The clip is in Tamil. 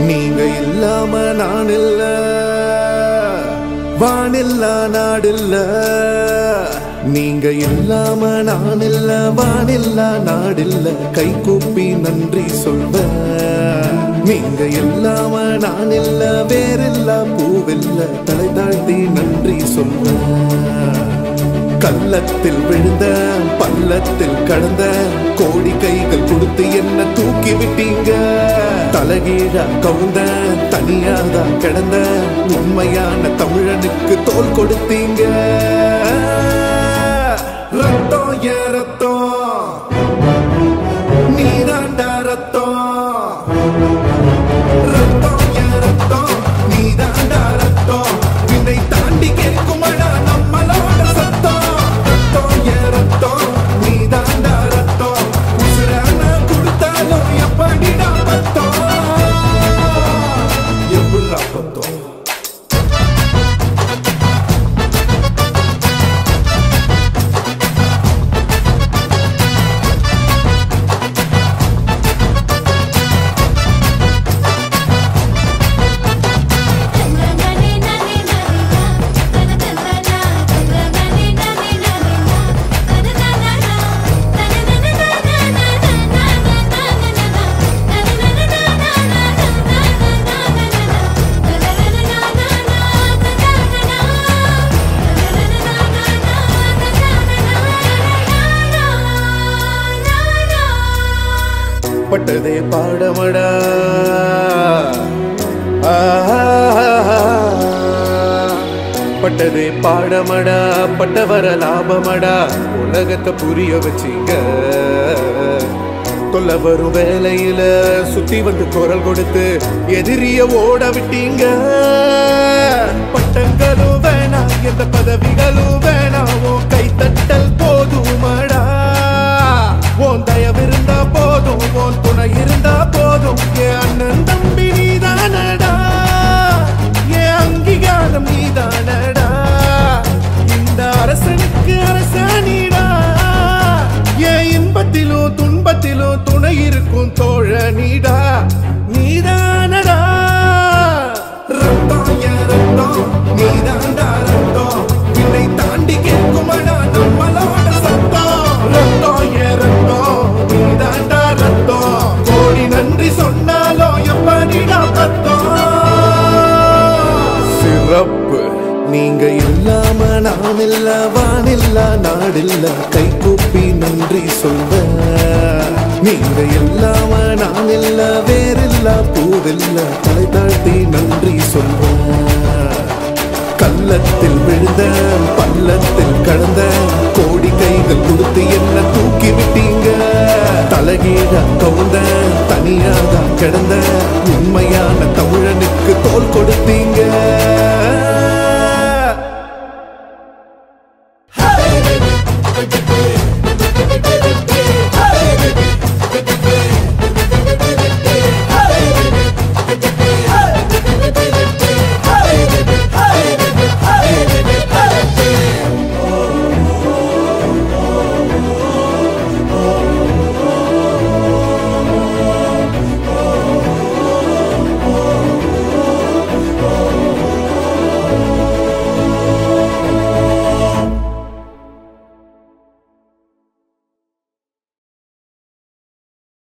நீங்க இல்லாம நான் இல்ல, வானில்லா நாடில்ல. நீங்க இல்லாம நான் இல்ல, வானில்லா நாடில்ல. கை கூப்பி நன்றி சொல்வ. நீங்க இல்லாம நான் இல்ல, வேறில்ல பூவில்ல. தலை தாழ்த்தி நன்றி சொல்வ. கள்ளத்தில் விழுந்த பள்ளத்தில் கடந்த கோடி கைகள் கொடுத்து என்ன தூக்கி விட்டீங்க. தலகீழா கவுந்த தனியாதான் கிடந்த உண்மையான தமிழனுக்கு தோல் கொடுத்தீங்க. ரத்தம் ஏ ரத்தம், நீதாண்டா ரத்தம். ரத்தம் ஏ ரத்தம், நீதாண்டா ரத்தம். வினை தாண்டி கேட்குமடா நம்மளோட சத்தம். ரத்தம் ஏ ரத்தம், நீதாண்டா ரத்தம். உசுரான கொடுத்தாலும் எப்படிடா பத்தம். எப்படிடா பத்தம். பட்டதே பாடமடா, பட்டதே பாடமடா. பட்டவர லாபமடா. உலகத்தை புரிய வச்சிங்க. தொல்ல வரும் வேலையில சுத்தி வந்து குரல் கொடுத்து எதிரிய ஓட விட்டீங்க. பட்டங்களும் வேணாம், எந்த பதவிகளும் வேணாம். உன் கைத்தட்டல் போதுமடா. உன் தயவிருந்தா போதும், உன் துணை இருந்தா போதும். என் அண்ணன் தம்பி நீதானடா, என் அங்கீகாரம் நீதானடா. இந்த அரசனுக்கு அரசாணிடா. என் இன்பத்திலும் துன்பத்திலும் துணை இருக்கும் தோழனிடா. நீதானடா. ரத்தம் ஏ ரத்தம், நீதாண்டா ரத்தம். வினை தாண்டி கேட்குமடா நம்மளோட சத்தம். ரத்தம் ஏ ரத்தம், நீதாண்டா ரத்தம். கோடி நன்றி சொன்னாலும் எப்படிடா பத்தம். சிறப்பு. நீங்க இல்லாம நான் இல்ல, வானில்ல நாடில்ல. கை கூப்பி நன்றி சொல்வ. நீங்க இல்லாம நான் இல்ல, வேறில்ல பூவில்ல. தலை தாழ்த்தி நன்றி சொல்வ. கள்ளத்தில் விழுந்த பள்ளத்தில் கடந்த கோடி கைகள் கொடுத்து என்ன தூக்கி விட்டீங்க. தலகீழா கவுந்த தனியாதான் கிடந்த உண்மையான தமிழனுக்கு தோல் கொடுத்தீங்க.